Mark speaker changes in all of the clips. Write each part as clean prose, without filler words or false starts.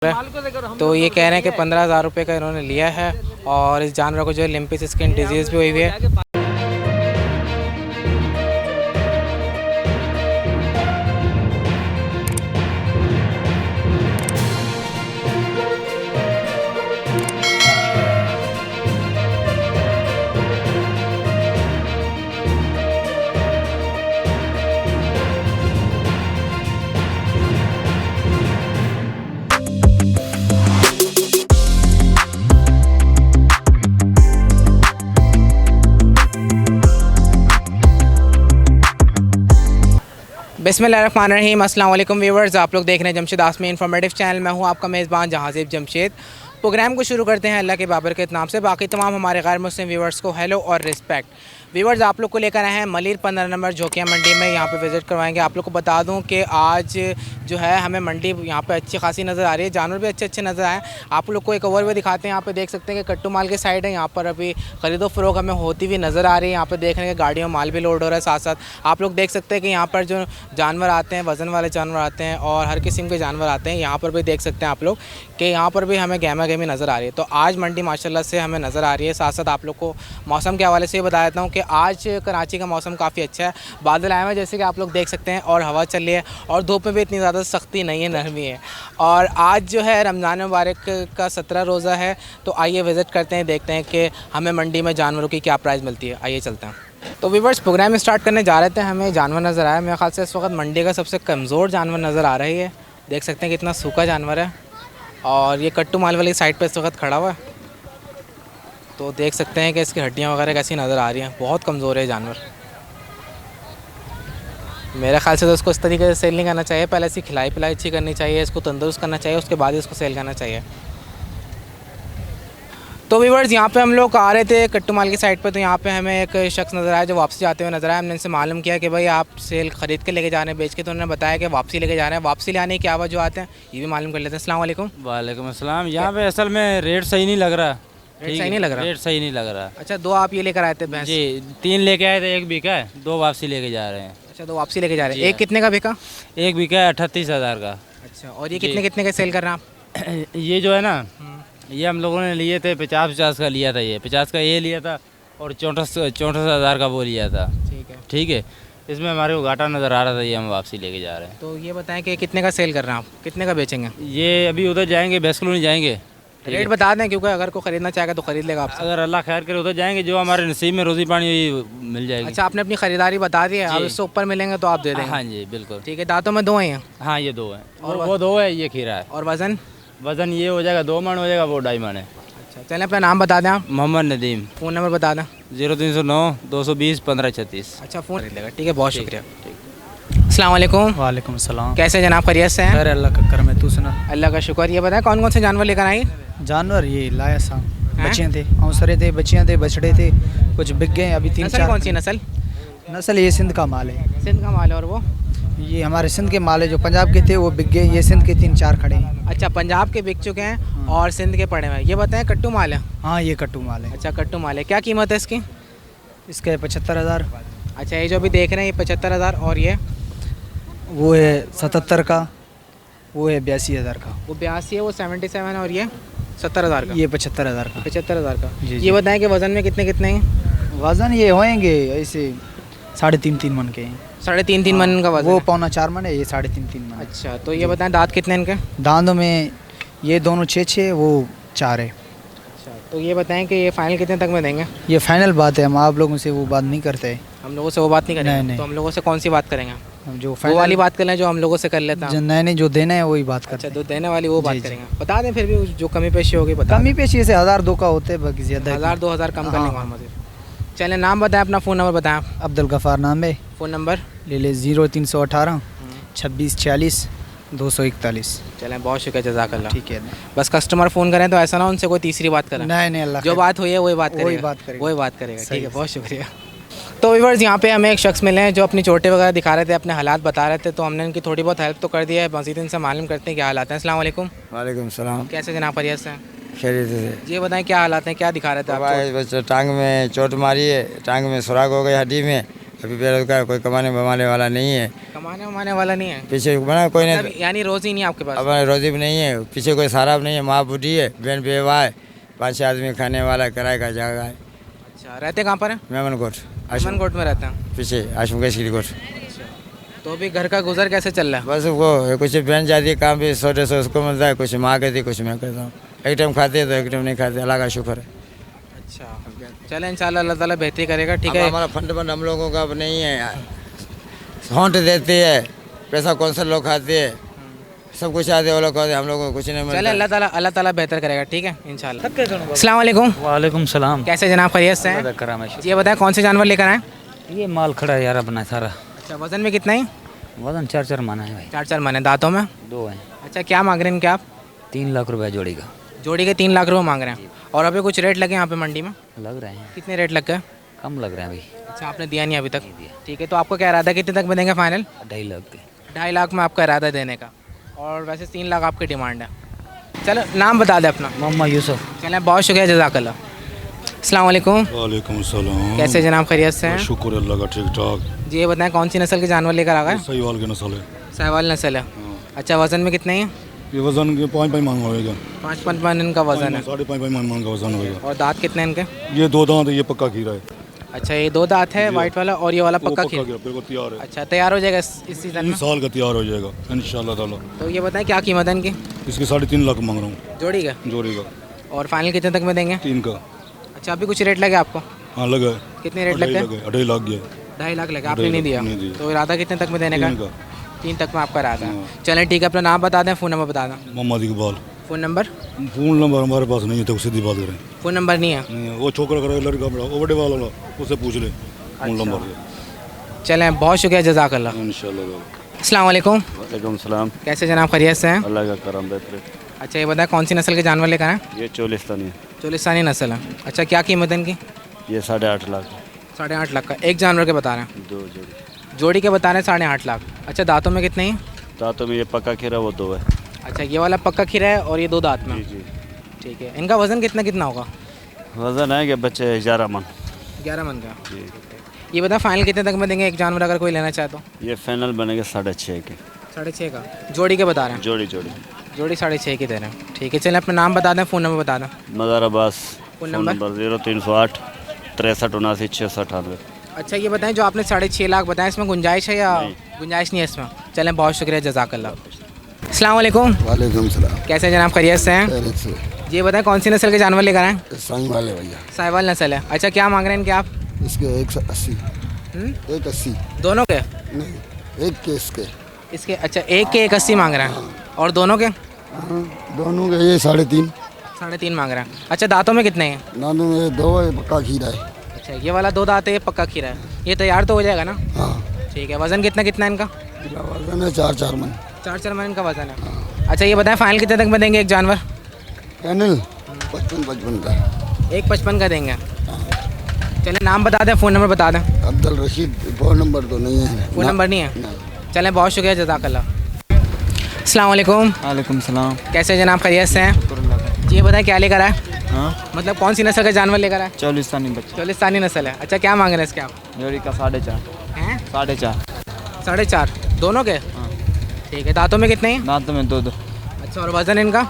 Speaker 1: तो ये कह रहे हैं कि 15,000 रुपये का इन्होंने लिया है और इस जानवर को जो है लिम्पिस स्किन डिजीज़ भी हुई हुई है। बिस्मिल्लाहिर्रहमानिर्रहीम, अस्सलाम वालेकुम व्यूवर्स। आप लोग देख रहे हैं जमशेद आसमी इन्फॉर्मेटिव चैनल। मैं हूं आपका मेज़बान जहाज़ेब जमशेद। प्रोग्राम को शुरू करते हैं अल्लाह के बाबर के नाम से। बाकी तमाम हमारे गैर मुस्लिम व्यूवर्स को हेलो और रिस्पेक्ट। व्यूवर्स, आप लोग को लेकर आए हैं मलिर 15 नंबर झोकिया मंडी में। यहाँ पे विज़िट करवाएंगे। आप लोग को बता दूँ कि आज जो है हमें मंडी यहाँ पे अच्छी खासी नज़र आ रही है, जानवर भी अच्छे अच्छे नज़र आए। आप लोग को एक ओवरव्यू दिखाते हैं। यहाँ पे देख सकते हैं कि कट्टू माल की साइड है। यहाँ पर अभी ख़रीदो फ़रोख्त हमें होती हुई नज़र आ रही है। यहाँ पर देख रहे हैं कि गाड़ियों में माल भी लोड हो रहा है। साथ साथ आप लोग देख सकते हैं कि यहाँ पर जो जानवर आते हैं, वज़न वाले जानवर आते हैं और हर किस्म के जानवर आते हैं। यहाँ पर भी देख सकते हैं आप लोग कि यहाँ पर भी हमें गहमा गहमी नज़र आ रही है। तो आज मंडी माशाल्लाह से हमें नज़र आ रही है। साथ साथ आप लोग को मौसम के हवाले से ये बता देता हूँ कि आज कराची का मौसम काफ़ी अच्छा है। बादल आए हुए हैं जैसे कि आप लोग देख सकते हैं और हवा चल रही है और धूप में भी इतनी ज़्यादा सख्ती नहीं है, नरमी है। और आज जो है रमज़ान मुबारक का 17 रोज़ा है। तो आइए विज़िट करते हैं, देखते हैं कि हमें मंडी में जानवरों की क्या प्राइस मिलती है। आइए चलते हैं। तो व्यूअर्स, प्रोग्राम स्टार्ट करने जा रहे थे, हमें जानवर नज़र आया। मेरे ख्याल से इस वक्त मंडी का सबसे कमज़ोर जानवर नज़र आ रही है। देख सकते हैं कितना सूखा जानवर है और ये कट्टू माल वाली साइड पर इस वक्त खड़ा हुआ है। तो देख सकते हैं कि इसकी हड्डियाँ वगैरह कैसी नज़र आ रही हैं। बहुत कमज़ोर है जानवर। मेरे ख्याल से तो इसको इस तरीके से सेल नहीं करना चाहिए। पहले इसकी खिलाई पिलाई अच्छी करनी चाहिए, इसको तंदुरुस्त करना चाहिए, उसके बाद इसको सेल करना चाहिए। तो व्यूअर्स, यहाँ पे हम लोग आ रहे थे कट्टू माल की साइड पे। तो यहाँ पे हमें एक शख्स नज़र आया जो वापसी जाते हुए नज़र आया। हमने इनसे मालूम किया कि भाई आप सेल ख़रीद के लेके जा रहे हैं, बेच के। तो उन्होंने बताया कि वापसी लेके जा रहे हैं। वापसी लाने की क्या वजह हैं ये भी मालूम कर लेते हैं। अस्सलाम वालेकुम।
Speaker 2: वालेकुम अस्सलाम। यहाँ पे असल में रेट सही नहीं लग रहा।
Speaker 1: रेट सही नहीं लग रहा?
Speaker 2: रेट सही नहीं लग रहा।
Speaker 1: अच्छा, दो आप ये लेकर आए थे भैंस?
Speaker 2: जी, 3 लेके आए थे, एक बिका है, 2 वापसी लेके जा रहे हैं।
Speaker 1: अच्छा, दो वापसी लेके जा रहे हैं। एक कितने का बिका?
Speaker 2: एक बिका है 38,000 का।
Speaker 1: अच्छा, और ये कितने कितने का सेल कर रहे हैं आप?
Speaker 2: ये जो है ना, ये हम लोगों ने लिए थे 50 का लिया था। ये 50 का ये लिया था और 64,000 का वो लिया था।
Speaker 1: ठीक है,
Speaker 2: ठीक है। इसमें हमारे को घाटा नज़र आ रहा था, ये हम वापसी लेके जा रहे हैं।
Speaker 1: तो ये बताएं कि कितने का सेल कर रहे हैं आप, कितने का बेचेंगे?
Speaker 2: ये अभी उधर जाएंगे, बेस कॉलोनी जाएंगे।
Speaker 1: रेट बता दें, क्योंकि अगर कोई ख़रीदना चाहेगा तो ख़रीद लेगा आपसे।
Speaker 2: अगर अल्लाह खैर करे उधर जाएंगे, जो हमारे नसीब में रोज़ी पानी मिल जाएगी।
Speaker 1: अच्छा, आपने अपनी ख़रीदारी बता दी है, अब इससे ऊपर मिलेंगे तो आप दे देंगे?
Speaker 2: हाँ जी, बिल्कुल।
Speaker 1: ठीक है। दांतों में 2 हैं?
Speaker 2: हाँ, ये 2 हैं और वो 2 है, ये खीरा है।
Speaker 1: और वज़न?
Speaker 2: वज़न ये हो जाएगा 2 मन हो जाएगा, वो 2.5 मन है।
Speaker 1: अच्छा, चलें अपना नाम बता दें आप।
Speaker 2: मोहम्मद नदीम।
Speaker 1: फ़ोन नंबर बता दें।
Speaker 2: 0309 220 1536।
Speaker 1: अच्छा, फ़ोन खरीद लेगा। ठीक है, बहुत शुक्रिया। अस्सलाम वालेकुम।
Speaker 3: वालेकुम सलाम।
Speaker 1: कैसे जनाब, खैरियत से हैं?
Speaker 3: खैर अल्लाह का करम है, तू सुना।
Speaker 1: अल्लाह का शुक्र। ये बताएं कौन कौन से जानवर लेकर आई?
Speaker 3: जानवर ये लाया सा, बच्चे थे, औसरे थे, बच्चियाँ थे, बछड़े थे, कुछ बिक गए अभी 3-4।
Speaker 1: कौन सी नस्ल?
Speaker 3: नस्ल ये सिंध का माल है।
Speaker 1: सिंध का माल है। और वो
Speaker 3: ये हमारे सिंध के माल है, जो पंजाब के थे वो बिक गए। ये सिंध के 3-4 खड़े हैं।
Speaker 1: अच्छा, पंजाब के बिक चुके हैं और सिंध के पड़े हुए हैं। ये बताएं कट्टू माल है?
Speaker 3: हाँ, ये कट्टू माल है।
Speaker 1: अच्छा, कट्टू माल है। क्या कीमत है इसकी?
Speaker 3: इसका 75,000।
Speaker 1: अच्छा, ये जो अभी देख रहे हैं ये 75,000। और ये
Speaker 3: वो है 77 का, वो है 82,000 का।
Speaker 1: वो 82 है, वो 77 है और ये 70,000 का।
Speaker 3: ये 75,000 का।
Speaker 1: 75,000 का।
Speaker 3: जी,
Speaker 1: ये
Speaker 3: जी।
Speaker 1: बताएं कि वज़न में कितने कितने हैं?
Speaker 3: वज़न ये होएंगे ऐसे 3.5-3 मन के हैं।
Speaker 1: 3.5 मन का वज़न
Speaker 3: वो
Speaker 1: है।
Speaker 3: 3.25 मन है, ये 3.5 मन।
Speaker 1: अच्छा, तो ये बताएं दांत कितने इनके?
Speaker 3: दांतों में ये दोनों 6-6, वो 4 है।
Speaker 1: अच्छा, तो ये बताएं कि ये फाइनल कितने तक में देंगे?
Speaker 3: ये फाइनल बात है, हम आप लोगों से वो बात नहीं करते।
Speaker 1: हम लोगों से वो बात नहीं करेंगे?
Speaker 3: नहीं।
Speaker 1: तो हम लोगों से कौन सी बात करेंगे?
Speaker 3: हम जो
Speaker 1: वो वाली बात कर लें जो हम लोगों से कर लेते हैं।
Speaker 3: नहीं, जो देना है वही बात
Speaker 1: अच्छा,
Speaker 3: करते
Speaker 1: तो देने वाली वो बात
Speaker 3: जी।
Speaker 1: करेंगे। बता दें फिर भी जो कमी पेशी होगी बता।
Speaker 3: कमी पेशी से 1,000-2 का होते हैं, बाकी ज़्यादा
Speaker 1: 1,000-2,000 कम कर
Speaker 3: हाँ।
Speaker 1: लेंगे मोहम्मद। चलें, नाम बताएं, अपना फ़ोन नंबर बताएं।
Speaker 3: अब्दुल गफ़ार नाम है।
Speaker 1: फ़ोन नंबर
Speaker 3: ले ले 0318 26 40 241।
Speaker 1: चलें, बहुत शुक्रिया, जज़ाकल्लाह।
Speaker 3: ठीक है।
Speaker 1: बस कस्टमर फ़ोन करें तो ऐसा ना उनसे कोई तीसरी बात करें।
Speaker 3: नहीं, अल्लाह
Speaker 1: जो बात हुई है वही बात करेगा।
Speaker 3: वही बात करेगा।
Speaker 1: ठीक है, बहुत शुक्रिया। तो व्यूअर्स, यहाँ पे हमें एक शख्स मिले हैं जो अपनी चोटें वगैरह दिखा रहे थे, अपने हालात बता रहे थे। तो हमने इनकी थोड़ी बहुत हेल्प तो कर दी है, मज़ीद इनसे मालूम करते हैं क्या हालात हैं। अस्सलाम वालेकुम।
Speaker 4: वालेकुम सलाम।
Speaker 1: कैसे जनाब, खैरियत से हैं?
Speaker 4: खैरियत से।
Speaker 1: ये बताएं क्या हालात हैं, क्या दिखा रहे थे आप?
Speaker 4: बस टांग में चोट मारी है, टांग में सुराख हो गई हड्डी में। अभी बेरोजगार, कोई कमाने बमाने वाला नहीं है।
Speaker 1: कमाने वमाने वाला नहीं है
Speaker 4: पीछे बना कोई नहीं।
Speaker 1: मतलब यानी रोज ही नहीं आपके पास?
Speaker 4: अब रोजी भी नहीं है, पीछे कोई सारा नहीं है, माँ बूढ़ी है, बहन बेवा है, 5-6 आदमी खाने वाला, किराए का जगह है।
Speaker 1: अच्छा, रहते कहाँ पर हैं?
Speaker 4: मेमनकोट
Speaker 1: कोट में रहते हैं।
Speaker 4: पीछे आशुकेश की कोट।
Speaker 1: तो अभी घर का गुजर कैसे चल रहा है?
Speaker 4: बस वो कुछ बहन जाती है, काम भी 100-150 उसको मिलता है, कुछ माँ कहती कुछ मैं करता हूँ। एक टाइम खाते हैं तो एक टाइम नहीं खाते, अल्लाह का शुक्र है।
Speaker 1: अच्छा, चले इंशाल्लाह अल्लाह ताला बेहतरी करेगा। ठीक
Speaker 4: अब
Speaker 1: है,
Speaker 4: हमारा फंड हम लोगों का अब नहीं है, होंट देती है, पैसा कौन सा लोग खाते हैं, सब कुछ आते वो लोग खाते, हम लोगों को कुछ नहीं
Speaker 1: चले
Speaker 4: मिलता।
Speaker 1: अल्लाह ताला बेहतर करेगा। ठीक है इंशाल्लाह। अस्सलाम वालेकुम।
Speaker 5: वालेकुम सलाम।
Speaker 1: कैसे जनाब, खैरियत से हैं? ये बताएं कौन से जानवर लेकर आए?
Speaker 5: ये माल खड़ा है यार अपना सारा।
Speaker 1: अच्छा, वजन में कितना है?
Speaker 5: वजन 4-4 माना है भाई।
Speaker 1: 4-4 माने, दांतों में
Speaker 5: 2 हैं।
Speaker 1: अच्छा, क्या मांग रहे हैं इनके आप?
Speaker 5: 3 लाख रुपए जोड़ी का
Speaker 1: जोड़ी के 3 लाख रुपये मांग रहे हैं। और अभी कुछ रेट लगे यहाँ पे मंडी में?
Speaker 5: लग रहे हैं।
Speaker 1: कितने रेट लग गए?
Speaker 5: कम लग रहे हैं भाई।
Speaker 1: अच्छा, आपने दिया नहीं अभी तक? ठीक है, तो आपको क्या इरादा, कितने तक में देंगे फाइनल?
Speaker 5: 2.5 लाख के।
Speaker 1: 2.5 लाख में आपका इरादा देने का, और वैसे 3 लाख आपकी डिमांड है। चलो नाम बता दें अपना।
Speaker 5: मोहम्मद यूसुफ।
Speaker 1: चलें, बहुत शुक्रिया, जज़ाकल्लाह। अस्सलाम वालेकुम।
Speaker 6: वालेकुम सलाम।
Speaker 1: कैसे जनाब, खैरियत से हैं?
Speaker 6: शुक्र अल्लाह का, ठीक ठाक।
Speaker 1: जी, ये बताएं कौन सी नस्ल के जानवर लेकर आ गए?
Speaker 6: सहीवाल की नस्ल है।
Speaker 1: सहवाल नस्ल है। अच्छा, वज़न में कितने हैं?
Speaker 6: ये वजन के 5 मांग होएगा।
Speaker 1: 5 मन इनका वज़न है।
Speaker 6: 5.5 मांग का वजन होएगा।
Speaker 1: और दांत कितने हैं इनके?
Speaker 6: ये 2 दांत है, ये पक्का खीरा है।
Speaker 1: अच्छा, ये 2 दांत है वाइट वाला, और ये वाला
Speaker 6: वो
Speaker 1: पक्का खीर।
Speaker 6: बिल्कुल तैयार है।
Speaker 1: अच्छा, तैयार हो जाएगा इस सीज़न में?
Speaker 6: 3 साल का तैयार हो जाएगा इंशाल्लाह ताला।
Speaker 1: तो ये बताएं क्या कीमत है इनकी?
Speaker 6: इसके 3.5 लाख मांग रहा हूँ
Speaker 1: जोड़ी का?
Speaker 6: जोड़ी का।
Speaker 1: और फाइनल कितने तक में देंगे?
Speaker 6: 3 का।
Speaker 1: अच्छा, अभी कुछ रेट लगे आपको?
Speaker 6: हाँ लगा है।
Speaker 1: कितने रेट लग गए?
Speaker 6: 2.5 लाख गया।
Speaker 1: 2.5 लाख लगे, आपने नहीं दिया?
Speaker 6: नहीं दिया।
Speaker 1: तो इरादा कितने तक में देने का?
Speaker 6: 3 का।
Speaker 1: 3 तक में आपका इरादा है। चलें ठीक है, अपना नाम बता दें, फ़ोन नंबर बता दें।
Speaker 6: Mohammad Iqbal.
Speaker 1: Phone number?
Speaker 6: Phone number हमारे पास नहीं है, तो सीधी बात करें।
Speaker 1: फ़ोन नंबर नहीं है?
Speaker 6: नहीं है, वो छोकरा करे लड़का बड़ा, वो बड़े वाला उससे पूछ ले फ़ोन नंबर।
Speaker 1: चलें, बहुत शुक्रिया, जज़ाकल्लाह।
Speaker 6: इंशाल्लाह।
Speaker 1: अस्सलाम वालेकुम।
Speaker 7: वालेकुम सलाम।
Speaker 1: कैसे जनाब, खैरियत से हैं?
Speaker 7: अल्लाह का करम बेहतर।
Speaker 1: अच्छा, ये बताएं कौन सी नस्ल के जानवर लेकर आए?
Speaker 7: ये चोलिस्तानी है।
Speaker 1: चोलिस्तानी नस्ल है। अच्छा, क्या कीमत है इनकी?
Speaker 7: ये 8.5 लाख।
Speaker 1: 8.5 लाख का एक जानवर के बता रहे हैं?
Speaker 7: 2 जोड़ी।
Speaker 1: जोड़ी के बता रहे हैं 8.5 लाख। अच्छा, दांतों में कितने हैं?
Speaker 7: दांतों में ये पक्का खीरा वो 2 है।
Speaker 1: अच्छा, ये वाला पक्का खीरा है और ये 2 दांत में?
Speaker 7: जी जी।
Speaker 1: ठीक है, इनका वज़न कितना होगा?
Speaker 7: वजन है कि बच्चे 11 मन।
Speaker 1: 11 मन का।
Speaker 7: जी।
Speaker 1: ये बता फाइनल कितने तक में देंगे एक जानवर, अगर कोई लेना चाहे तो?
Speaker 7: ये फाइनल बनेगा 6.5 के।
Speaker 1: 6.5 का जोड़ी के बता रहे हैं?
Speaker 7: जोड़ी।
Speaker 1: जोड़ी 6.5 की दे रहे हैं। ठीक है, चलें अपना नाम बता दें, फ़ोन नंबर बता दें।
Speaker 7: मज़ार अब्बास।
Speaker 1: Phone number?
Speaker 7: 0308 63 79 698।
Speaker 1: अच्छा, ये बताएं जो आपने 6.5 लाख बताया, इसमें गुंजाइश है या गुंजाइश नहीं है इसमें? चलें, बहुत शुक्रिया, जज़ाकल्लाह। अस्सलाम वालेकुम।
Speaker 8: वालेकुम सलाम।
Speaker 1: कैसे जनाब, खैरियत से हैं?
Speaker 8: खैरियत से।
Speaker 1: ये बताएं कौन सी नस्ल के जानवर लेकर आए?
Speaker 8: साईं वाले भैया।
Speaker 1: साहिवाल नस्ल है। अच्छा, क्या मांग रहे हैं इनके आप?
Speaker 8: इसके 180। 180
Speaker 1: दोनों के?
Speaker 8: नहीं, एक के इसके।
Speaker 1: इसके? अच्छा, एक के 180 मांग रहे हैं, और दोनों के?
Speaker 8: हाँ, दोनों के ये 3.5।
Speaker 1: 3.5 मांग रहे हैं। अच्छा, दांतों में कितने हैं?
Speaker 8: नानों में 2 है, पक्का खीरा है।
Speaker 1: अच्छा, ये वाला 2 दांत है, ये पक्का खीरा है। ये तैयार तो हो जाएगा ना?
Speaker 8: हाँ।
Speaker 1: ठीक है, वज़न कितना है इनका?
Speaker 8: वजन है 4-4 मन।
Speaker 1: 4-4 मन इनका वज़न है। अच्छा, ये बताएं फाइनल कितने तक में देंगे एक जानवर?
Speaker 8: पैनल 55 का।
Speaker 1: 1.55 का देंगे। चलें, नाम बता दें, फ़ोन नंबर बता दें।
Speaker 8: अब्दुल रशीद। फ़ोन नंबर तो नहीं है।
Speaker 1: फ़ोन नंबर नहीं है?
Speaker 8: नहीं।
Speaker 1: चलें, बहुत शुक्रिया, जज़ाकल्लाह। अस्सलाम वालेकुम।
Speaker 5: वालेकुम सलाम।
Speaker 1: कैसे जनाब, खैरियत से हैं? ये बताएं क्या लेकर आए?
Speaker 5: हाँ,
Speaker 1: मतलब कौन सी नस्ल का जानवर लेकर आए?
Speaker 5: चोलिस्तानी बच्चा।
Speaker 1: चोलिस्तानी नस्ल है। अच्छा, क्या मांग रहे हैं इसके आप?
Speaker 5: जोड़ी का 4.5।
Speaker 1: हैं?
Speaker 5: 4.5।
Speaker 1: 4.5 दोनों के? ठीक है, दांतों में कितने हैं?
Speaker 5: दांतों में 2।
Speaker 1: अच्छा, और वज़न इनका?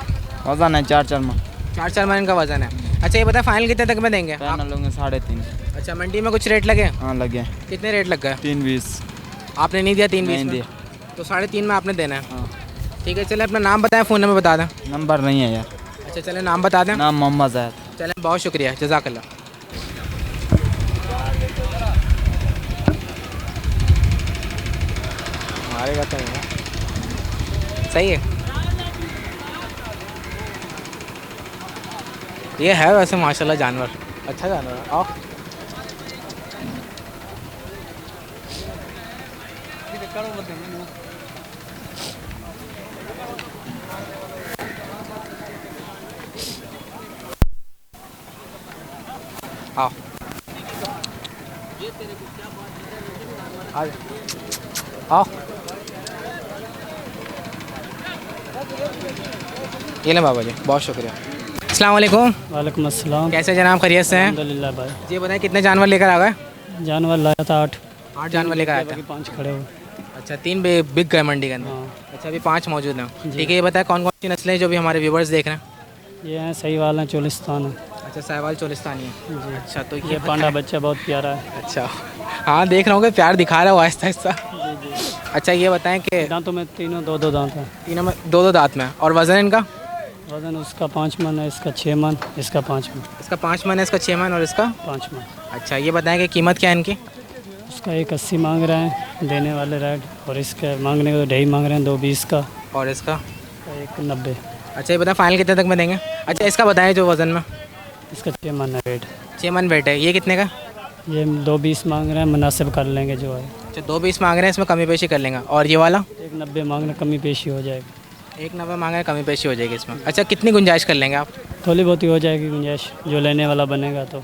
Speaker 5: वजन है 4-4 मन।
Speaker 1: 4-4 मन इनका वज़न है। अच्छा, ये बताएं फाइनल कितने तक में देंगे?
Speaker 5: पैनल होंगे 3.5।
Speaker 1: अच्छा, मंडी में कुछ रेट लगे?
Speaker 5: हाँ लगे।
Speaker 1: कितने रेट लग गए?
Speaker 5: 3.20।
Speaker 1: आपने नहीं दिया? 3.20
Speaker 5: नहीं
Speaker 1: में?
Speaker 5: दिया।
Speaker 1: तो 3.5 में आपने देना है।
Speaker 5: हाँ।
Speaker 1: ठीक है, चलें अपना नाम बताएं, फ़ोन नंबर बता दें।
Speaker 5: नंबर नहीं है यार।
Speaker 1: अच्छा, चलें नाम बता दें।
Speaker 5: नाम मोहम्मद ज़ैद।
Speaker 1: चलें, बहुत शुक्रिया, जज़ाकल्लाह। मारेगा तो नहीं ना? सही है, ये है वैसे माशाल्लाह जानवर, अच्छा जानवर है। आओ, आओ, आओ, ये लें बाबा जी, बहुत शुक्रिया। अस्सलाम वालेकुम।
Speaker 9: वालेकुम अस्सलाम।
Speaker 1: कैसे जनाब, खैरियत से हैं?
Speaker 9: अल्हम्दुलिल्लाह भाई।
Speaker 1: जी बताएं कितने जानवर लेकर आ गए?
Speaker 9: जानवर लाया था 8।
Speaker 1: 8 जानवर लेकर आए थे।
Speaker 9: 5 खड़े हुए।
Speaker 1: अच्छा 3 बिक गए मंडी के अंदर। अच्छा अभी 5 मौजूद हैं। ठीक है, ये बताएं कौन कौन सी नस्लें हैं जो भी हमारे व्यूवर्स देख रहे हैं?
Speaker 9: ये हैं सही वाला चोलिस्तान है।
Speaker 1: अच्छा साहिवाल चोलिस्तानी है।
Speaker 9: जी।
Speaker 1: अच्छा तो
Speaker 9: ये पांडा बच्चा बहुत प्यारा है।
Speaker 1: अच्छा हाँ देख रहा हूँ कि प्यार दिखा रहा हो आहिस्ता आहिस्ता। अच्छा ये बताएं कि
Speaker 9: दांतों में तीनों 2-2 दांत हैं।
Speaker 1: तीनों में 2-2 दांत में, और वज़न इनका?
Speaker 9: वजन उसका 5 मन है, इसका 6 मन, इसका 5 मन।
Speaker 1: इसका 5 मन है, इसका 6 मन और इसका
Speaker 9: 5 मन।
Speaker 1: अच्छा ये बताएं कि कीमत क्या है इनकी?
Speaker 9: उसका 180 मांग रहे हैं देने वाले रेट, और इसके मांगने को 2.5 मांग रहे हैं, 220 का।
Speaker 1: और इसका?
Speaker 9: 190।
Speaker 1: अच्छा ये बताएं फाइनल कितने तक में देंगे? अच्छा इसका बताएं जो वज़न में?
Speaker 9: इसका 6 मन है वेट।
Speaker 1: 6 मन वेट है। ये कितने का?
Speaker 9: ये 220 मांग रहे हैं, मुनासिब कर लेंगे जो है।
Speaker 1: अच्छा 220 मांग रहे हैं, इसमें कमी पेशी कर लेंगे। और ये वाला?
Speaker 9: 190 मांग रहे, कमी पेशी हो जाएगी।
Speaker 1: 190 मांग रहे हैं, कमी पेशी हो जाएगी इसमें। अच्छा कितनी गुंजाइश कर लेंगे आप?
Speaker 9: थोड़ी बहुत ही हो जाएगी गुंजाइश, जो लेने वाला बनेगा तो।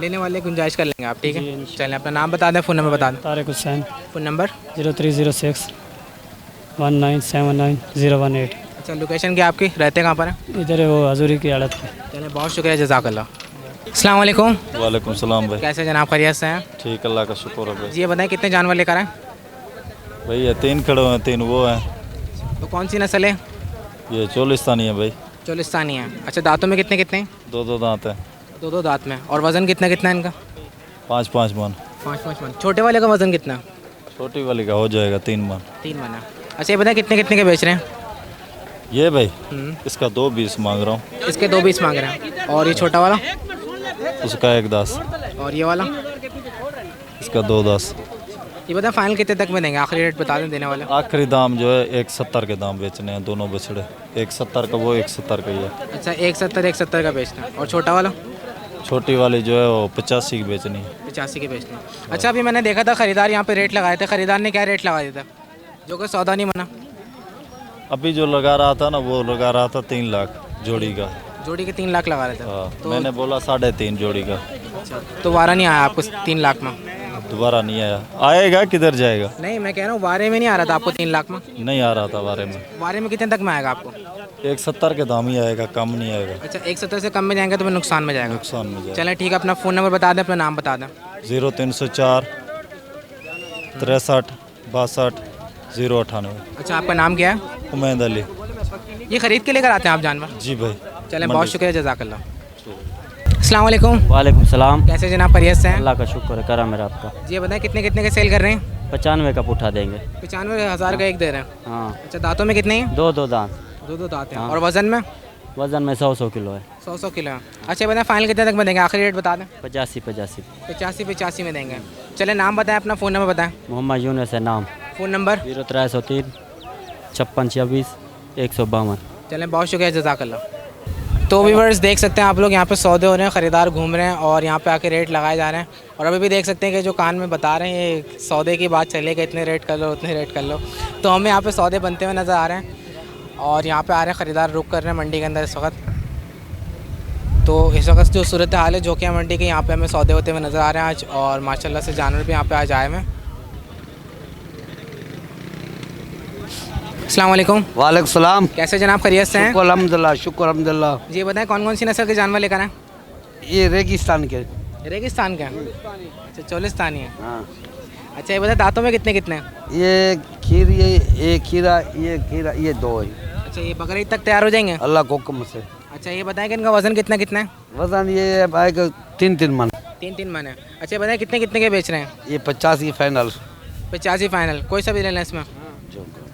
Speaker 1: लेने वाले गुंजाइश कर लेंगे आप, ठीक
Speaker 9: जी,
Speaker 1: है?
Speaker 9: इंशाल्लाह।
Speaker 1: चलें अपना नाम बता दें, फ़ोन नंबर बता दें।
Speaker 9: Tariq Hussain,
Speaker 1: phone number?
Speaker 9: 0306 1979 018।
Speaker 1: अच्छा लोकेशन क्या आपकी, रहते कहाँ पर है?
Speaker 9: इधर है वो हजूरी की आड़त पे।
Speaker 1: चलें बहुत शुक्रिया, जज़ाकल्लाह। अस्सलाम वालेकुम।
Speaker 10: वालेकुम सलाम भाई।
Speaker 1: कैसे जनाब, खैरियत से हैं?
Speaker 10: ठीक अल्लाह का शुक्र है भाई।
Speaker 1: जी ये बताएं कितने जानवर लेकर आए?
Speaker 10: भाई ये 3 खड़े हैं, 3 वो हैं।
Speaker 1: तो कौन सी नस्ल है?
Speaker 10: ये चोलिस्तानी है भाई।
Speaker 1: चोलिस्तानी है। अच्छा दांतों में कितने कितने हैं?
Speaker 10: 2 दांत हैं।
Speaker 1: 2 दांत में। और वज़न कितना कितना है इनका?
Speaker 10: 5 मन।
Speaker 1: 5 मन। छोटे वाले का वज़न कितना?
Speaker 10: छोटी वाली का हो जाएगा 3 मन।
Speaker 1: 3 मन है। अच्छा ये बताएं कितने कितने के बेच रहे हैं?
Speaker 10: ये भाई इसका 220 मांग रहा हूँ।
Speaker 1: इसके 220 मांग रहे हैं। और ये छोटा वाला?
Speaker 10: उसका 110।
Speaker 1: और ये वाला?
Speaker 10: इसका 210।
Speaker 1: ये बताएं फाइनल कितने तक में देंगे? आखिरी रेट बता दें देने वाले।
Speaker 10: आखिरी दाम जो है 170 के दाम बेचने हैं दोनों बछड़े। 170 का वो, 170 का ये।
Speaker 1: अच्छा 170 का बेचना है। और छोटा वाला?
Speaker 10: छोटी वाली जो है वो 85 की बेचनी है।
Speaker 1: 85 के बेचना है। अच्छा अभी मैंने देखा था खरीदार यहाँ पे रेट लगाए थे, खरीदार ने क्या रेट लगा दिया था जो कि सौदा नहीं बना?
Speaker 10: अभी जो लगा रहा था ना वो लगा रहा था 3 लाख जोड़ी का।
Speaker 1: जोड़ी के 3 लाख लगा रहे थे।
Speaker 10: हाँ
Speaker 1: तो
Speaker 10: मैंने बोला 3.5 जोड़ी का।
Speaker 1: अच्छा तो वारा नहीं आया आपको 3 लाख में?
Speaker 10: दोबारा नहीं आया। आएगा किधर जाएगा?
Speaker 1: नहीं मैं कह रहा हूँ वारे में नहीं आ रहा था आपको 3 लाख में?
Speaker 10: नहीं आ रहा था बारे में।
Speaker 1: वारे में कितने तक में आएगा आपको?
Speaker 10: 170 के दाम ही आएगा, कम नहीं आएगा।
Speaker 1: अच्छा 170 से कम में जाएंगे तो फिर नुकसान में जाएगा।
Speaker 10: नुकसान में जाएगा।
Speaker 1: चलें ठीक है, अपना फ़ोन नंबर बता दें, अपना नाम बता दें।
Speaker 10: 0304 63 62 098।
Speaker 1: अच्छा आपका नाम क्या है?
Speaker 10: उमैद अली।
Speaker 1: ये ख़रीद के लेकर आते हैं आप जानवर?
Speaker 10: जी भाई।
Speaker 1: चलें बहुत शुक्रिया, जज़ाकल्लाह। अस्सलाम वालेकुम।
Speaker 5: वालेकुम सलाम।
Speaker 1: कैसे जनाब, खैरियत से हैं?
Speaker 5: अल्लाह का शुक्र है, करम है आपका।
Speaker 1: जी ये बताएं कितने कितने के सेल कर रहे हैं?
Speaker 5: 95 का पुट्ठा देंगे।
Speaker 1: 95,000 का एक दे रहे हैं।
Speaker 5: हाँ।
Speaker 1: अच्छा दांतों में कितने हैं?
Speaker 5: 2 दांत।
Speaker 1: 2 दांत हैं।
Speaker 5: हाँ।
Speaker 1: और वज़न में?
Speaker 5: वजन में 100 किलो है।
Speaker 1: 100 किलो है। अच्छा ये बताएं फाइनल कितने तक में देंगे? आखिरी रेट बता दें।
Speaker 5: 85
Speaker 1: में देंगे। चलें नाम बताएं, अपना फ़ोन नंबर बताएं।
Speaker 5: मोहम्मद यूनुस है नाम।
Speaker 1: Phone number?
Speaker 5: 0303 5626 152।
Speaker 1: चलें बहुत शुक्रिया, जज़ाकल्लाह। तो व्यूअर्स देख सकते हैं आप लोग यहाँ पे सौदे हो रहे हैं, ख़रीदार घूम रहे हैं और यहाँ पे आके रेट लगाए जा रहे हैं। और अभी भी देख सकते हैं कि जो कान में बता रहे हैं ये सौदे की बात चलेगा, इतने रेट कर लो उतने रेट कर लो। तो हमें यहाँ पे सौदे बनते हुए नज़र आ रहे हैं और यहाँ पे आ रहे हैं ख़रीदार, रुक कर रहे हैं मंडी के अंदर इस वक्त। तो इस वक्त जो सूरत हाल है जोकिया मंडी के, यहाँ पे हमें सौदे होते हुए नज़र आ रहे हैं आज। और माशाल्लाह से जानवर भी यहाँ पे आज आए हुए हैं। अस्सलाम वालेकुम।
Speaker 11: वालेकुम सलाम।
Speaker 1: कैसे जनाब, खैरियत से हैं?
Speaker 11: अल्हम्दुलिल्लाह, शुक्र अल्हम्दुलिल्लाह।
Speaker 1: जी बताएं कौन कौन सी नस्ल के जानवर लेकर आए?
Speaker 11: ये रेगिस्तान के।
Speaker 1: रेगिस्तान का? अच्छा चोलिस्तानी है।
Speaker 11: हाँ।
Speaker 1: अच्छा ये बताएं दांतों में कितने कितने हैं?
Speaker 11: ये खीर, ये खीरा, ये 2 है।
Speaker 1: अच्छा ये बकरीद तक तैयार हो जाएंगे?
Speaker 11: अल्लाह के हुक्म से।
Speaker 1: अच्छा ये बताएं कि इनका वज़न कितना कितना है?
Speaker 11: वजन ये आएगा 3 मन।
Speaker 1: 3 मन है। अच्छा ये बताएं कितने कितने के बेच रहे हैं?
Speaker 11: ये 50 की फाइनल।
Speaker 1: 85 फाइनल। कोई सा भी ले लें इसमें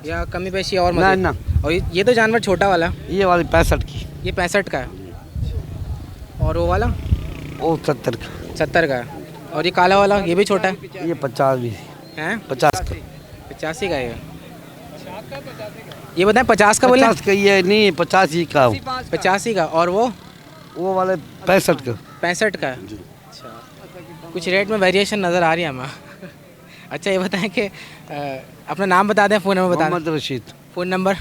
Speaker 1: या कमी पेशी और
Speaker 11: ना
Speaker 1: मज़ीद?
Speaker 11: ना।
Speaker 1: और ये तो जानवर छोटा वाला,
Speaker 11: ये वाली 65 की।
Speaker 1: ये 65 का है। और वो वाला?
Speaker 11: वो 70 का।
Speaker 1: 70 का है। और ये काला वाला ये भी छोटा है?
Speaker 11: ये 50 भी
Speaker 1: हैं?
Speaker 11: 50 का।
Speaker 1: 85 का है ये बताएं 50 का बोले?
Speaker 11: 50 का ये नहीं, 85 का।
Speaker 1: 85 का। और वो
Speaker 11: वाले 65 का।
Speaker 1: 65 का है। अच्छा कुछ रेट में वेरिएशन नज़र आ रही है हमें। अच्छा ये बताएं कि अपना नाम बता दें, फ़ोन नंबर बता दें।
Speaker 11: Mohammad Rashid.
Speaker 1: Phone number?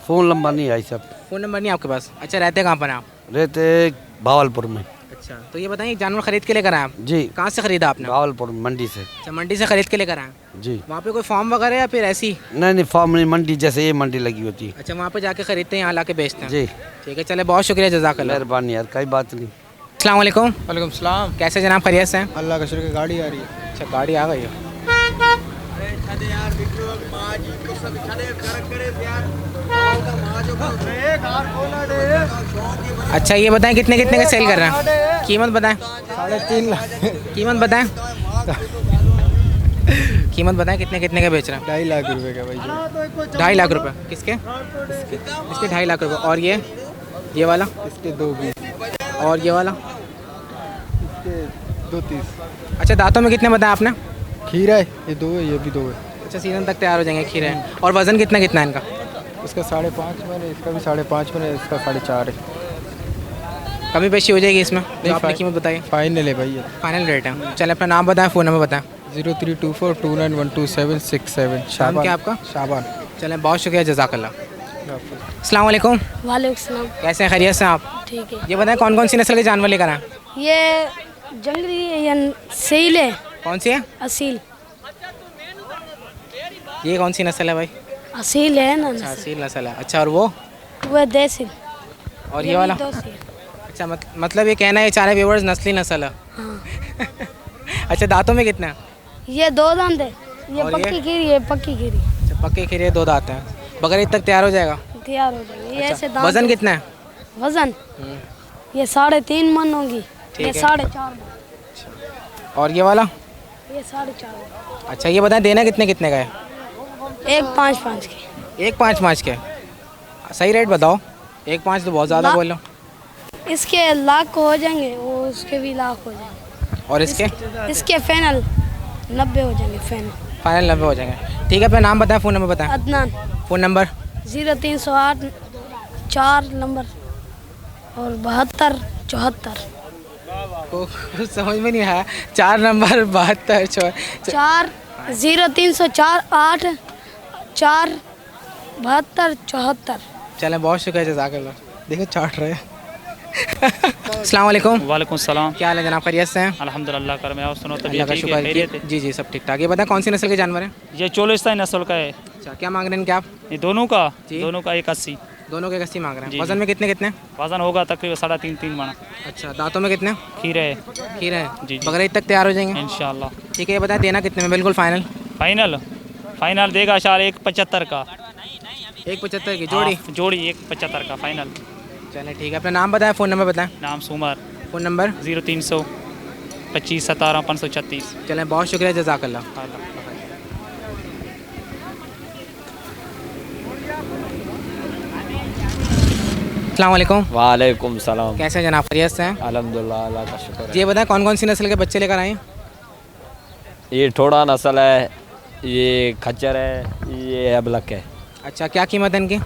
Speaker 11: Phone number नहीं आई सब।
Speaker 1: फ़ोन नंबर नहीं आपके पास? अच्छा रहते कहाँ पर हैं आप?
Speaker 11: रहते भावलपुर में।
Speaker 1: अच्छा तो ये बताइए जानवर खरीद के लेकर आए आप?
Speaker 11: जी।
Speaker 1: कहाँ से खरीदा आपने?
Speaker 11: भावलपुर मंडी से।
Speaker 1: अच्छा मंडी से खरीद के लेकर आए?
Speaker 11: जी।
Speaker 1: वहाँ पे कोई फार्म वगैरह या फिर ऐसी?
Speaker 11: नहीं फार्म नहीं, मंडी जैसे ये मंडी लगी होती है।
Speaker 1: अच्छा वहाँ पे जाके खरीदते हैं, यहाँ ला के बेचते हैं?
Speaker 11: जी।
Speaker 1: ठीक है चले बहुत शुक्रिया, जज़ाकल्लाह।
Speaker 11: मेहरबानी यार, कोई बात नहीं।
Speaker 1: अस्सलाम वालेकुम।
Speaker 3: वालेकुम सलाम।
Speaker 1: कैसे जनाब, खैरियत से हैं?
Speaker 3: अल्लाह का शुक्र, गाड़ी आ रही है।
Speaker 1: अच्छा गाड़ी आ गई है। अच्छा ये बताएं कितने कितने का सेल कर रहे हैं? कीमत बताएं।
Speaker 3: 3.5 लाख
Speaker 1: कीमत बताएं। कीमत बताएं कितने कितने का बेच रहे हैं?
Speaker 3: 2.5 लाख रुपए का भाई।
Speaker 1: 2.5 लाख रुपए किसके? इसके 2.5 लाख रुपए। और ये वाला?
Speaker 3: इसके 2.20
Speaker 1: और ये वाला?
Speaker 3: इसके 2.30।
Speaker 1: अच्छा दांतों में कितने बताएं आपने?
Speaker 3: खीरा है, ये 2 है, ये भी 2 है।
Speaker 1: अच्छा सीजन तक तैयार हो जाएंगे खीरे हैं। और वज़न कितना कितना है इनका?
Speaker 3: इसका 5.5 मन है, इसका भी 5.5 मन है, इसका 4.5 है।
Speaker 1: कमी पेशी हो जाएगी इसमें जो आपने कीमत बताई?
Speaker 3: फाइनल है भाई।
Speaker 1: फाइनल रेट है। चले अपना नाम बताएं, फ़ोन नंबर बताएं।
Speaker 3: 032429126767।
Speaker 1: शाम क्या आपका?
Speaker 3: शाबान।
Speaker 1: चलें बहुत शुक्रिया, जज़ाकल्लाह। अस्सलाम वालेकुम।
Speaker 12: वालेकुम सलाम।
Speaker 1: कैसे हैं, खैरियत से आप?
Speaker 12: ठीक है।
Speaker 1: ये बताएं कौन कौन सी नस्ल के जानवर लेकर आए?
Speaker 12: ये जंगली है या सील है?
Speaker 1: कौन सी है?
Speaker 12: असील।
Speaker 1: ये कौन सी नस्ल है भाई?
Speaker 12: असील है ना।
Speaker 1: अच्छा असील नस्ल है। अच्छा और वो
Speaker 12: देसी।
Speaker 1: और ये वाला? अच्छा मतलब ये कहना है ये चारे व्यूवर्स नस्ली नस्ल है।
Speaker 12: हाँ।
Speaker 1: अच्छा दांतों में कितना है?
Speaker 12: ये 2 दांत है। ये
Speaker 1: और
Speaker 12: पक्की खीरी है, पक्की खीरी।
Speaker 1: अच्छा पक्के खीरे 2 दांत हैं। बगैर ईद तक तैयार हो जाएगा?
Speaker 12: तैयार हो जाएगा। ये ऐसे दांत।
Speaker 1: वज़न कितना है?
Speaker 12: वज़न ये 3.5 मन होगी। ये
Speaker 1: है।
Speaker 12: 4.5 मन।
Speaker 1: और ये वाला?
Speaker 12: ये 4.5।
Speaker 1: अच्छा ये बताएं देना कितने कितने का है?
Speaker 12: 1.5 के।
Speaker 1: 1.5 के? सही रेट बताओ। 1.5 तो बहुत ज़्यादा बोल लो।
Speaker 12: इसके लाख हो जाएंगे, वो उसके भी लाख हो जाएंगे।
Speaker 1: और इसके?
Speaker 12: इसके फाइनल 90 हो जाएंगे।
Speaker 1: फाइनल 90 हो जाएंगे। ठीक है अपना नाम बताएं, फ़ोन नंबर बताएं।
Speaker 12: अदनान।
Speaker 1: Phone number?
Speaker 12: 0308 4 नंबर और 72 74।
Speaker 1: कुछ समझ में नहीं आया। 4 नंबर 72
Speaker 12: 4 0304 8 4 72 74।
Speaker 1: चलें बहुत शुक्रिया, जज़ाकल्लाह। देखो चाट रहे हैं। अस्सलाम वालेकुम।
Speaker 13: वालेकुम सलाम।
Speaker 1: क्या हाल है जनाब, खैरियत से हैं?
Speaker 13: अल्हम्दुलिल्लाह कर मैं, आप सुनो
Speaker 1: अल्लाह
Speaker 13: तबीयत
Speaker 1: का
Speaker 13: ठीक है?
Speaker 1: शुक्र
Speaker 13: खैरियत है?
Speaker 1: जी जी सब ठीक ठाक। ये बताएं कौन सी नस्ल के जानवर हैं?
Speaker 13: ये चोलिस्तानी नस्ल का है।
Speaker 1: अच्छा क्या मांग रहे हैं क्या आप?
Speaker 13: ये दोनों का?
Speaker 1: जी।
Speaker 13: दोनों का 81।
Speaker 1: दोनों के 80 मांग रहे हैं।
Speaker 13: जी,
Speaker 1: वज़न
Speaker 13: जी।
Speaker 1: में कितने कितने?
Speaker 13: वजन होगा तकरीबन 3.5 मन।
Speaker 1: अच्छा दांतों में कितने?
Speaker 13: खीरे है।
Speaker 1: खीरे हैं।
Speaker 13: जी, जी।
Speaker 1: बगैर ईद तक तैयार हो जाएंगे
Speaker 13: इंशाल्लाह।
Speaker 1: ठीक है। ये बताएं देना कितने में? बिल्कुल फाइनल।
Speaker 13: फाइनल देगा शार 1.75 का।
Speaker 1: 1.75 की जोड़ी?
Speaker 13: हाँ, जोड़ी 1.75 का फाइनल।
Speaker 1: चलें ठीक है। अपना नाम बताएं, फ़ोन नंबर बताएं।
Speaker 13: नाम सुमर।
Speaker 1: Phone number?
Speaker 13: 0300 25 17 536।
Speaker 1: चलें बहुत शुक्रिया, जज़ाकल्लाह। अस्सलाम वालेकुम।
Speaker 14: वालेकुम सलाम।
Speaker 1: कैसे हैं जनाब, खैरियत से हैं?
Speaker 14: अल्हम्दुलिल्लाह, अल्लाह का शुक्र है।
Speaker 1: ये बताएं कौन कौन सी नस्ल के बच्चे लेकर आए हैं?
Speaker 14: ये ठोड़ा नस्ल है, ये खच्चर है, ये अबलक है।
Speaker 1: अच्छा क्या कीमत है इनकी?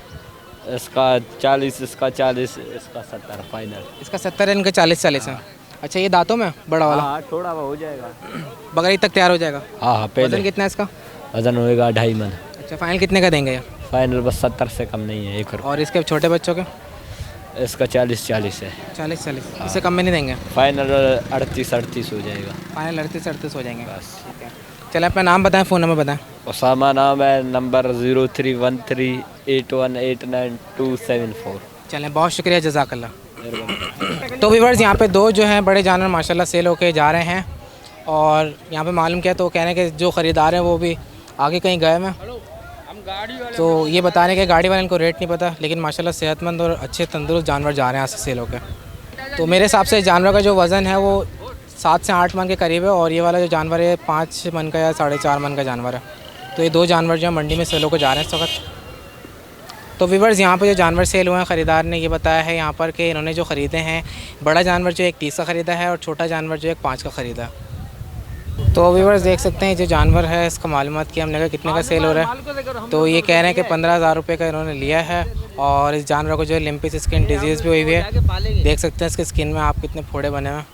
Speaker 14: इसका 40, इसका 40, इसका 70 फाइनल।
Speaker 1: इसका 70 है, इनका 40 है। अच्छा ये दांतों में बड़ा वाला?
Speaker 14: हाँ थोड़ा हो जाएगा।
Speaker 1: बगैर ईद तक तैयार हो जाएगा?
Speaker 14: हाँ हाँ पहले।
Speaker 1: वज़न कितना है इसका?
Speaker 14: वजन होएगा 2.5 मन।
Speaker 1: अच्छा फाइनल कितने का देंगे?
Speaker 14: फाइनल बस 70 से कम नहीं है, 1 रुपये।
Speaker 1: और इसके छोटे बच्चों के?
Speaker 14: इसका 40 है।
Speaker 1: 40 इससे कम में नहीं देंगे?
Speaker 14: फाइनल 38 हो जाएगा।
Speaker 1: फाइनल 38 हो जाएंगे बस। ठीक है। चले अपना नाम बताएं, फ़ोन नंबर बताएं।
Speaker 14: उसामा नाम है, नंबर 0313819274।
Speaker 1: चलें बहुत शुक्रिया, जज़ाकल्लाह। तो व्यूअर्स यहाँ पे 2 जो हैं बड़े जानवर माशाल्लाह सेल होके जा रहे हैं। और यहाँ पे मालूम किया तो कह रहे हैं कि जो ख़रीदार हैं वो भी आगे कहीं गए हैं। तो ये बता रहे हैं कि गाड़ी वाले इनको रेट नहीं पता, लेकिन माशाल्लाह सेहतमंद और अच्छे तंदुरुस्त जानवर जा रहे हैं यहाँ से सेल होकर। तो मेरे हिसाब से जानवर का जो वज़न है वो 7 से 8 मन के करीब है। और ये वाला जो जानवर है 5 मन का या 4.5 मन का जानवर है। तो ये 2 जानवर जो है मंडी में सेल होकर जा रहे हैं इस वक्त। तो व्यूअर्स यहाँ पे जो जानवर सेल हुए हैं, ख़रीदार ने ये बताया है यहाँ पर कि इन्होंने जो ख़रीदे हैं, बड़ा जानवर जो 30 का ख़रीदा है और छोटा जानवर जो 5 का ख़रीदा है। तो व्यूअर्स देख सकते हैं जो जानवर है इसका मालूमात की हमने कहा कितने का सेल हो रहा है। तो ये कह रहे हैं कि 15,000 रुपये का इन्होंने लिया है। और इस जानवर को जो है लिम्पिस स्किन डिजीज़ भी हुई हुई है। देख सकते हैं इसकी स्किन में आप कितने फोड़े बने हुए हैं,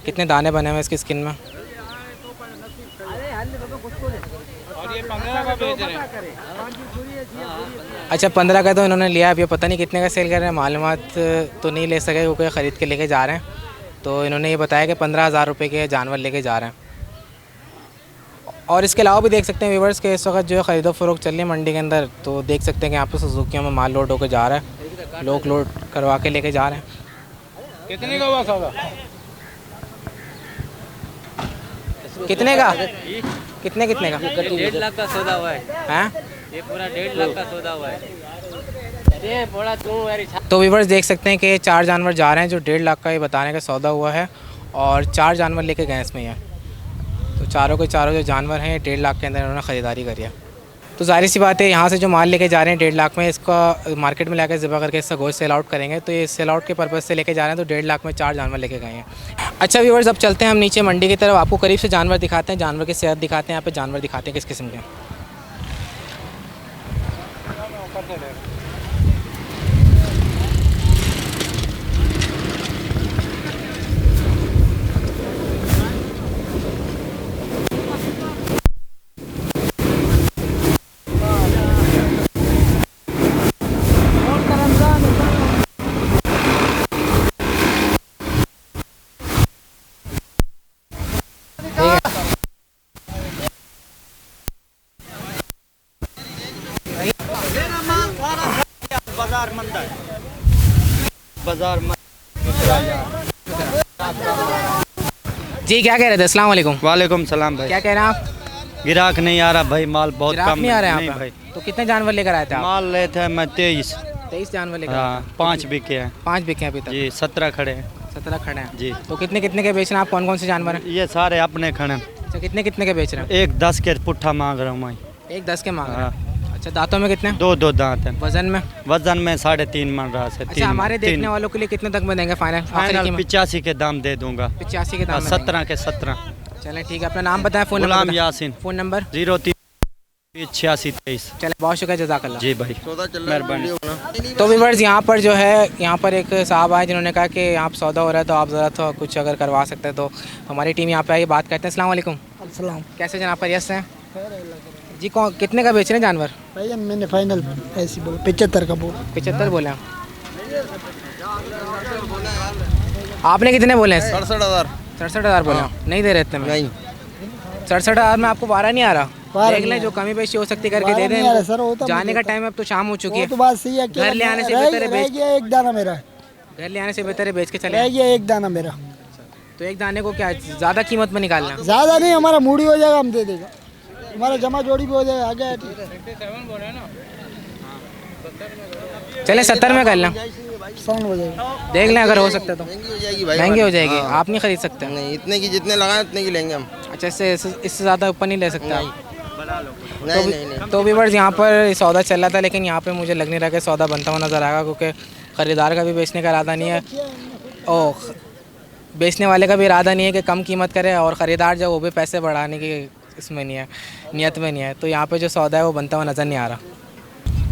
Speaker 1: कितने दाने बने हुए हैं इसकी स्किन में। अच्छा 15 का तो इन्होंने लिया, अब ये पता नहीं कितने का सेल कर रहे हैं, मालूमात तो नहीं ले सके क्योंकि ख़रीद के लेके जा रहे हैं। तो इन्होंने ये बताया कि 15,000 रुपये के जानवर लेके जा रहे हैं। और इसके अलावा भी देख सकते हैं व्यूअर्स के इस वक्त जो है ख़रीदो फ़रोख्त चल रही है मंडी के अंदर। तो देख सकते हैं कि यहाँ पर सुजुकियों में माल लोड होकर जा रहा है, लोग लोड करवा के लेके जा रहे हैं।
Speaker 15: कितने का हुआ सौदा?
Speaker 1: कितने का? कितने कितने का?
Speaker 2: 1.5 लाख का सौदा हुआ है।
Speaker 1: हैं?
Speaker 2: ये पूरा 1.5 लाख का सौदा हुआ है। ये बड़ा
Speaker 1: तो व्यूअर्स देख सकते हैं कि ये 4 जानवर जा रहे हैं जो 1.5 लाख का ये बताने का सौदा हुआ है और 4 जानवर लेके गए इसमें ये। तो चारों के चारों जो जानवर हैं 1.5 लाख के अंदर इन्होंने ख़रीदारी करी है। तो जाहिर सी बात है यहाँ से जो माल लेके जा रहे हैं 1.5 लाख में, इसका मार्केट में लाकर ज़िबा करके इसका गोश्त सेल आउट करेंगे। तो ये सेल आउट के पर्पज़ से लेके जा रहे हैं, तो 1.5 लाख में 4 जानवर लेके गए हैं। अच्छा व्यूअर्स, अब चलते हैं हम नीचे मंडी की तरफ, आपको करीब से जानवर दिखाते हैं, जानवर की सेहत दिखाते हैं, यहाँ पे जानवर दिखाते हैं किस किस्म के।
Speaker 11: बाजार
Speaker 1: जी क्या कह रहे थे? अस्सलाम वालेकुम।
Speaker 11: वालेकुम सलाम भाई।
Speaker 1: क्या कह रहे हैं आप?
Speaker 11: गिराक नहीं आ रहा भाई, माल बहुत
Speaker 1: ग्राहक
Speaker 11: कम
Speaker 1: नहीं आ रहे हैं
Speaker 11: नहीं
Speaker 1: यहाँ पे?
Speaker 11: भाई।
Speaker 1: तो कितने जानवर लेकर आए थे आप?
Speaker 11: माल लेते हैं मैं
Speaker 1: 23 जानवर लेकर आए
Speaker 11: हाँ,
Speaker 1: थे?
Speaker 11: 5 बिके हैं।
Speaker 1: 5 बिके हैं अभी तक?
Speaker 11: जी 17 खड़े हैं
Speaker 1: 17 खड़े हैं
Speaker 11: जी।
Speaker 1: तो कितने कितने के बेच रहे हैं आप? कौन कौन से जानवर हैं?
Speaker 11: ये सारे अपने खड़े हैं।
Speaker 1: अच्छा, कितने कितने के बेच रहे हैं?
Speaker 11: एक 10 के पुट्ठा मांग रहा हूँ मैं।
Speaker 1: एक 10 के मांग रहे हैं। अच्छा, दांतों में कितने?
Speaker 11: 2 दांत हैं।
Speaker 1: वजन में?
Speaker 11: वजन में 3.5 मन रहा से।
Speaker 1: अच्छा, हमारे देखने वालों के लिए कितने तक में देंगे फाइनल?
Speaker 11: फाइनल 85 के दाम दे दूंगा।
Speaker 1: 85 के दाम में
Speaker 11: 17 के 17।
Speaker 1: चलें ठीक है, अपना नाम बताएं, phone
Speaker 11: Ghulam
Speaker 1: number
Speaker 11: Yasin.
Speaker 1: Phone number
Speaker 11: 038623।
Speaker 1: चलें, बहुत शुक्रिया, जज़ाकल्लाह
Speaker 11: जी भाई,
Speaker 8: मेहरबानी।
Speaker 1: तो व्यूअर्स यहाँ पर जो है, यहाँ पर एक साहब आए जिन्होंने कहा कि यहाँ पर सौदा हो रहा है तो आप ज़रा तो कुछ अगर करवा सकते हैं। तो हमारी टीम यहाँ पे आई, बात करते हैं। अस्सलाम वालेकुम।
Speaker 3: अस्सलाम।
Speaker 1: कैसे जनाब, खैरियत से हैं जी? कौन कितने का बेच रहे हैं जानवर?
Speaker 3: भैया मैंने फाइनल ऐसी बोला 75 का बोला।
Speaker 1: 75 बोले हैं आपने? कितने बोले हैं?
Speaker 4: 67,000।
Speaker 1: 67,000 बोले हैं। नहीं दे रहे इतने में?
Speaker 4: नहीं,
Speaker 1: 67,000 में आपको 12 नहीं आ रहा? देख लें, जो कमी पेशी हो सकती करके दे दें। जाने का टाइम अब तो शाम हो चुकी है।
Speaker 3: तो बात सही है,
Speaker 1: घर ले आने से बेहतर है बेच,
Speaker 3: एक दाना मेरा,
Speaker 1: घर ले आने से बेहतर है बेच के चले।
Speaker 3: रह गया एक दाना मेरा।
Speaker 1: तो एक दाने को क्या ज़्यादा कीमत में निकालना?
Speaker 3: ज़्यादा नहीं, हमारा मूडी हो जाएगा, हम दे देगा, हमारा जमा जोड़ी भी हो जाएगा। आगे
Speaker 1: चले 70 में कर लें,
Speaker 3: साउंड हो जाएगा।
Speaker 1: देख लें अगर हो सकता है तो।
Speaker 4: महंगी हो जाएगी भाई,
Speaker 1: महंगी हो जाएगी, आप नहीं खरीद सकते?
Speaker 4: नहीं, इतने की जितने लगाए उतने की लेंगे हम।
Speaker 1: अच्छा, इससे ज़्यादा ऊपर नहीं ले सकते आप?
Speaker 4: नहीं।
Speaker 1: तो व्यूअर्स यहाँ पर सौदा चल रहा था, लेकिन यहाँ पे मुझे लग नहीं रहा कि सौदा बनता हुआ नज़र आएगा, क्योंकि ख़रीदार का भी बेचने का इरादा नहीं है और बेचने वाले का भी इरादा नहीं है कि कम कीमत करे, और ख़रीदार जो वो भी पैसे बढ़ाने की इसमें नहीं है, नियत में नहीं है। तो यहाँ पे जो सौदा है वो बनता हुआ नज़र नहीं आ रहा।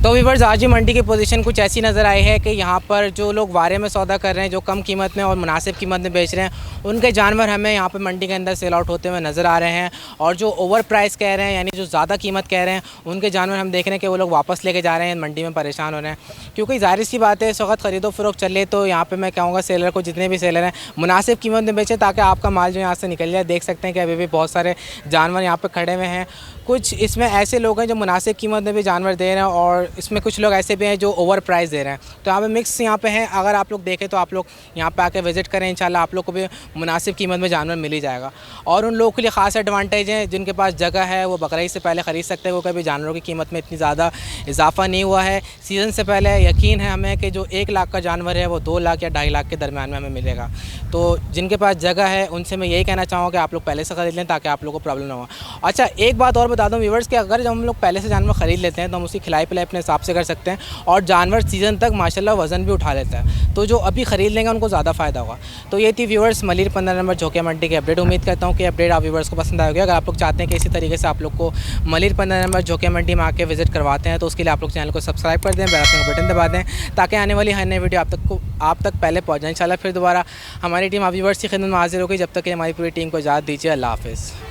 Speaker 1: तो व्यूअर्स, आज ही मंडी की पोजीशन कुछ ऐसी नज़र आई है कि यहाँ पर जो लोग वारे में सौदा कर रहे हैं, जो कम कीमत में और मुनासिब कीमत में बेच रहे हैं, उनके जानवर हमें यहाँ पर मंडी के अंदर सेल आउट होते हुए नज़र आ रहे हैं। और जो ओवर प्राइस कह रहे हैं, यानी जो ज़्यादा कीमत कह रहे हैं, उनके जानवर हम देख रहे हैं कि वो लोग वापस लेके जा रहे हैं, मंडी में परेशान हो रहे हैं। क्योंकि ज़ाहिर सी बात है, इस वक्त ख़रीदो फ़रोख्त चले, तो यहाँ पर मैं कहूँगा सेलर को, जितने भी सेलर हैं, मुनासिब कीमत में बेचें ताकि आपका माल जो यहाँ से निकल जाए। देख सकते हैं कि अभी भी बहुत सारे जानवर यहाँ पर खड़े हुए हैं। कुछ इसमें ऐसे लोग हैं जो मुनासिब कीमत में भी जानवर दे रहे हैं, और इसमें कुछ लोग ऐसे भी हैं जो ओवर प्राइस दे रहे हैं। तो यहाँ पे मिक्स यहाँ पे हैं। अगर आप लोग देखें तो आप लोग यहाँ पे आके विज़िट करें, इंशाल्लाह आप लोग को भी मुनासिब कीमत में जानवर मिल ही जाएगा। और उन लोगों के लिए ख़ास एडवांटेज है जिनके पास जगह है, वो बकरीद से पहले ख़रीद सकते हैं, वो कभी जानवरों की कीमत में इतनी ज़्यादा इजाफा नहीं हुआ है। सीज़न से पहले यकीन है हमें कि जो 1 लाख का जानवर है वो 2 लाख या 2.5 लाख के दरमियान में हमें मिलेगा। तो जिनके पास जगह है उनसे मैं यही कहना चाहूँगा कि आप लोग पहले से ख़रीद लें ताकि आप लोगों को प्रॉब्लम ना हो। अच्छा, एक बात और बता दूँ व्यूअर्स कि अगर जब हम लोग पहले से जानवर ख़रीद लेते हैं तो हम उसकी खिलाई पिलाई अपने हिसाब से कर सकते हैं, और जानवर सीज़न तक माशाल्लाह वज़न भी उठा लेता है। तो जो अभी ख़रीद लेंगे उनको ज़्यादा फ़ायदा होगा। तो ये थी व्यूअर्स मलिर 15 नंबर झोंकिया मंडी की अपडेट। उम्मीद करता हूँ कि अपडेट आप व्यूअर्स को पसंद आएगी। अगर आप लोग चाहते हैं कि इसी तरीके से आप लोग को मलिर 15 नंबर झोंकिया मंडी में आके विजिट करवाते हैं, तो उसके लिए आप लोग चैनल को सब्सक्राइब कर दें, बेल आइकन का बटन दबा दें, ताकि आने वाली हर नई वीडियो आप तक पहले पहुँच जाए। इंशाल्लाह फिर दोबारा हमारी टीम आप व्यूअर्स की खिदमत में हाजिर होगी। जब तक कि हमारी पूरी टीम को इजाज़त दीजिए। अल्लाह हाफ़िज़।